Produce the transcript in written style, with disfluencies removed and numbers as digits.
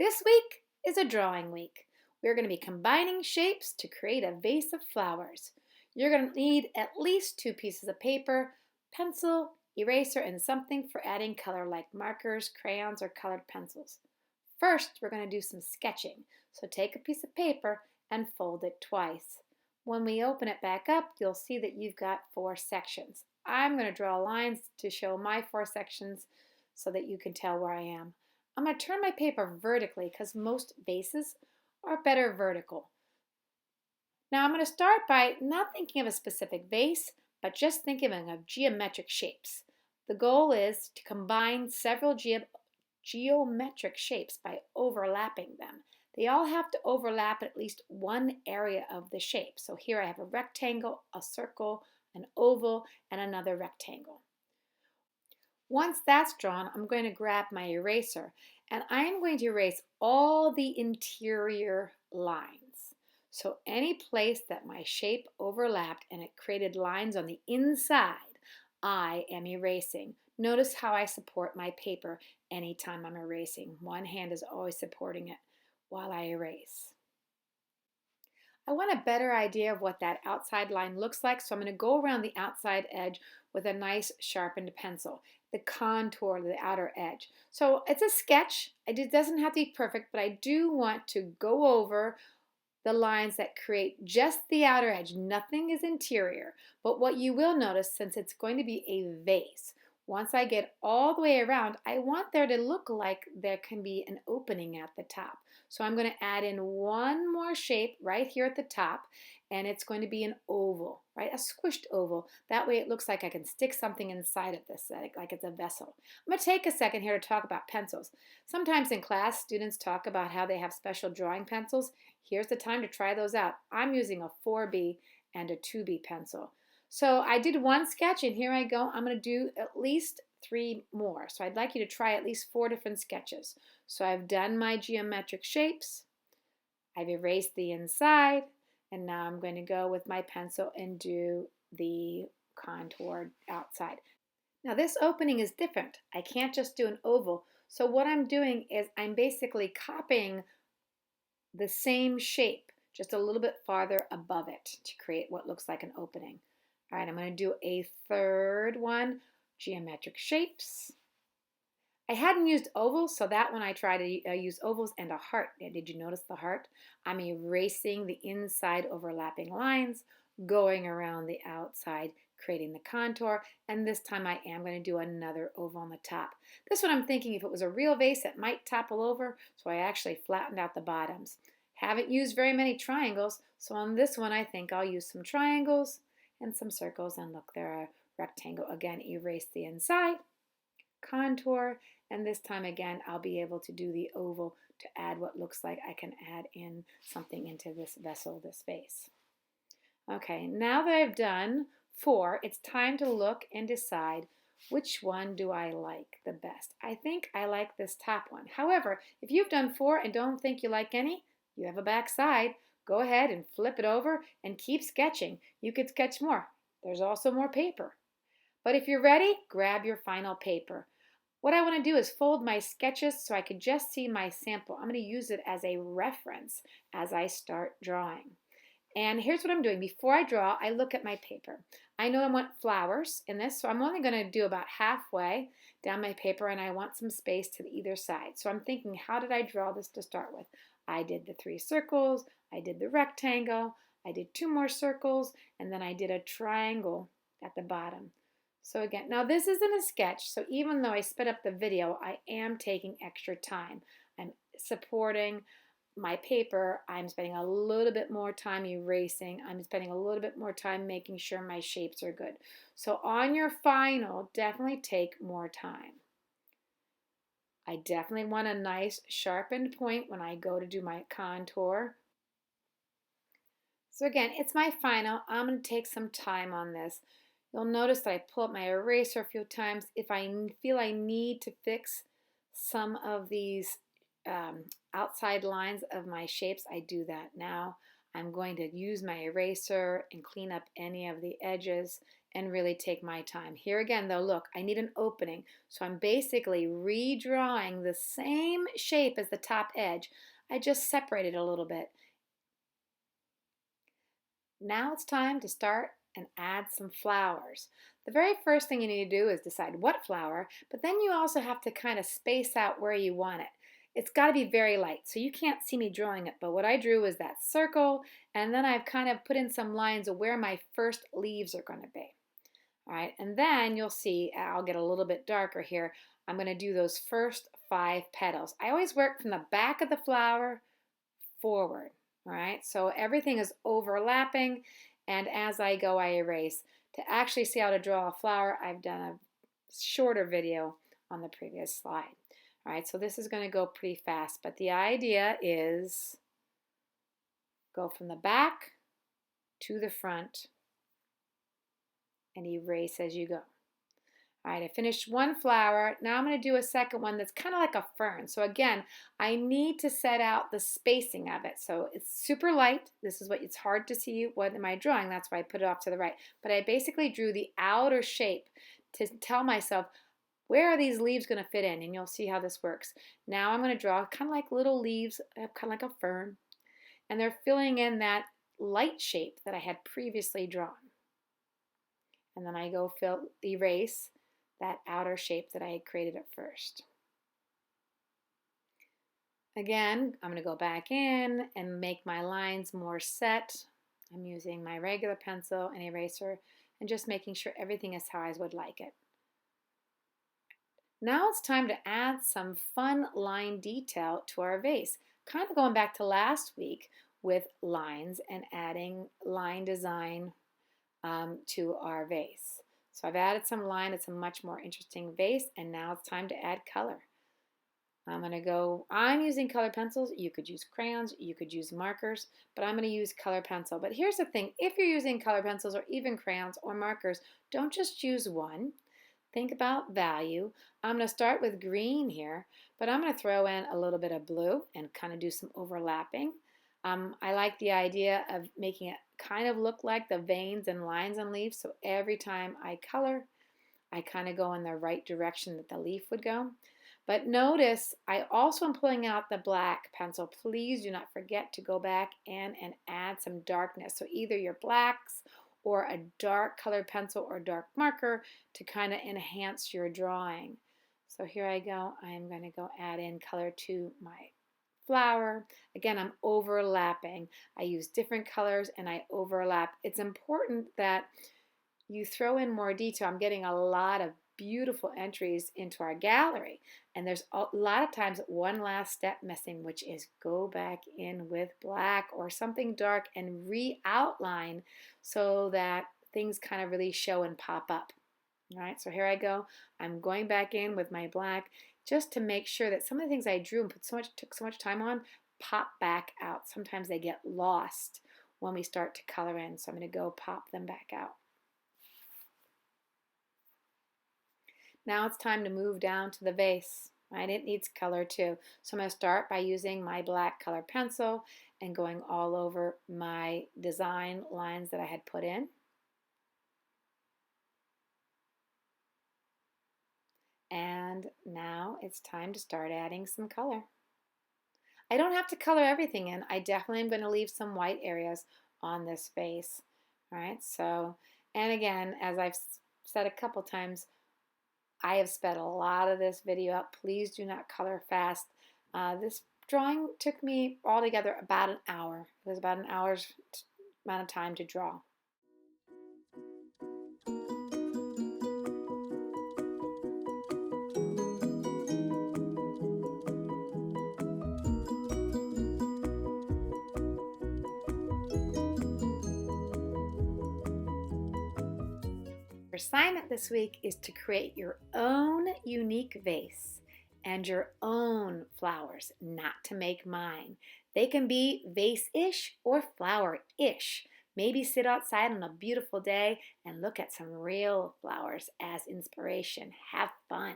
This week is a drawing week. We're going to be combining shapes to create a vase of flowers. You're going to need at least 2 pieces of paper, pencil, eraser, and something for adding color like markers, crayons, or colored pencils. First, we're going to do some sketching. So take a piece of paper and fold it twice. When we open it back up, you'll see that you've got 4 sections. I'm going to draw lines to show my 4 sections so that you can tell where I am. I'm going to turn my paper vertically because most vases are better vertical. Now I'm going to start by not thinking of a specific vase, but just thinking of geometric shapes. The goal is to combine several geometric shapes by overlapping them. They all have to overlap at least one area of the shape. So here I have a rectangle, a circle, an oval, and another rectangle. Once that's drawn, I'm going to grab my eraser and I'm going to erase all the interior lines. So any place that my shape overlapped and it created lines on the inside, I am erasing. Notice how I support my paper anytime I'm erasing. One hand is always supporting it while I erase. I want a better idea of what that outside line looks like, so I'm going to go around the outside edge with a nice sharpened pencil, the contour of the outer edge. So it's a sketch. It doesn't have to be perfect, but I do want to go over the lines that create just the outer edge. Nothing is interior, but what you will notice, since it's going to be a vase, once I get all the way around, I want there to look like there can be an opening at the top. So I'm going to add in one more shape right here at the top, and it's going to be an oval, right? A squished oval. That way it looks like I can stick something inside of this, like it's a vessel. I'm going to take a second here to talk about pencils. Sometimes in class, students talk about how they have special drawing pencils. Here's the time to try those out. I'm using a 4B and a 2B pencil. So I did one sketch, and here I go. I'm going to do at least 3 more. So I'd like you to try at least 4 different sketches. So I've done my geometric shapes. I've erased the inside. And now I'm going to go with my pencil and do the contour outside. Now this opening is different. I can't just do an oval. So what I'm doing is I'm basically copying the same shape just a little bit farther above it to create what looks like an opening. All right, I'm going to do a third one, geometric shapes. I hadn't used ovals, so that one I tried to use ovals and a heart. Did you notice the heart? I'm erasing the inside overlapping lines, going around the outside, creating the contour, and this time I am going to do another oval on the top. This one I'm thinking if it was a real vase, it might topple over, so I actually flattened out the bottoms. Haven't used very many triangles, so on this one I think I'll use some triangles and some circles, and look, they're a rectangle. Again, erase the inside, contour, and this time again I'll be able to do the oval to add what looks like I can add in something into this vessel, this vase. Okay, now that I've done 4, it's time to look and decide which one do I like the best. I think I like this top one. However, if you've done 4 and don't think you like any, you have a back side. Go ahead and flip it over and keep sketching. You could sketch more. There's also more paper. But if you're ready, grab your final paper. What I want to do is fold my sketches so I could just see my sample. I'm going to use it as a reference as I start drawing. And here's what I'm doing. Before I draw, I look at my paper. I know I want flowers in this, so I'm only going to do about halfway down my paper, and I want some space to either side. So I'm thinking, how did I draw this to start with? I did the 3 circles, I did the rectangle, I did 2 more circles, and then I did a triangle at the bottom. So again, now this isn't a sketch, so even though I sped up the video, I am taking extra time. I'm supporting my paper. I'm spending a little bit more time erasing. I'm spending a little bit more time making sure my shapes are good. So on your final, definitely take more time. I definitely want a nice sharpened point when I go to do my contour. So again, it's my final. I'm going to take some time on this. You'll notice that I pull up my eraser a few times. If I feel I need to fix some of these outside lines of my shapes, I do that now. I'm going to use my eraser and clean up any of the edges and really take my time. Here again though, look, I need an opening. So I'm basically redrawing the same shape as the top edge. I just separated a little bit. Now it's time to start and add some flowers. The very first thing you need to do is decide what flower, but then you also have to kind of space out where you want it. It's got to be very light, so you can't see me drawing it, but what I drew is that circle, and then I've kind of put in some lines of where my first leaves are going to be. All right, and then you'll see, I'll get a little bit darker here. I'm going to do those first 5 petals. I always work from the back of the flower forward. All right, so everything is overlapping, and as I go, I erase. To actually see how to draw a flower, I've done a shorter video on the previous slide. All right, so this is going to go pretty fast, but the idea is go from the back to the front and erase as you go. All right, I finished one flower. Now I'm going to do a second one that's kind of like a fern. So again, I need to set out the spacing of it. So it's super light. This is what it's hard to see. What am I drawing? That's why I put it off to the right. But I basically drew the outer shape to tell myself, where are these leaves going to fit in? And you'll see how this works. Now I'm going to draw kind of like little leaves, kind of like a fern. And they're filling in that light shape that I had previously drawn. And then I go erase that outer shape that I had created at first. Again, I'm going to go back in and make my lines more set. I'm using my regular pencil and eraser and just making sure everything is how I would like it. Now it's time to add some fun line detail to our vase. Kind of going back to last week with lines and adding line design to our vase. So I've added some line. It's a much more interesting vase, and now it's time to add color. I'm using color pencils. You could use crayons, you could use markers, but I'm going to use color pencil. But here's the thing, if you're using color pencils or even crayons or markers, don't just use one. Think about value. I'm going to start with green here, but I'm going to throw in a little bit of blue and kind of do some overlapping. I like the idea of making it kind of look like the veins and lines on leaves, so every time I color, I kind of go in the right direction that the leaf would go. But notice I also am pulling out the black pencil. Please do not forget to go back in and add some darkness. So either your blacks or a dark colored pencil or dark marker to kind of enhance your drawing. So here I go. I'm going to go add in color to my flower. Again, I'm overlapping. I use different colors and I overlap. It's important that you throw in more detail. I'm getting a lot of beautiful entries into our gallery, and there's a lot of times one last step missing, which is go back in with black or something dark and re-outline so that things kind of really show and pop up. All right, so here I go. I'm going back in with my black just to make sure that some of the things I drew and took so much time on pop back out. Sometimes they get lost when we start to color in, so I'm going to go pop them back out. Now it's time to move down to the vase. Right? It needs color too. So I'm going to start by using my black color pencil and going all over my design lines that I had put in. And now it's time to start adding some color. I don't have to color everything in. I definitely am going to leave some white areas on this vase. All right, so, and again, as I've said a couple times, I have sped a lot of this video up. Please do not color fast. This drawing took me altogether about an hour. It was about an hour's amount of time to draw. Your assignment this week is to create your own unique vase and your own flowers, not to make mine. They can be vase-ish or flower-ish. Maybe sit outside on a beautiful day and look at some real flowers as inspiration. Have fun.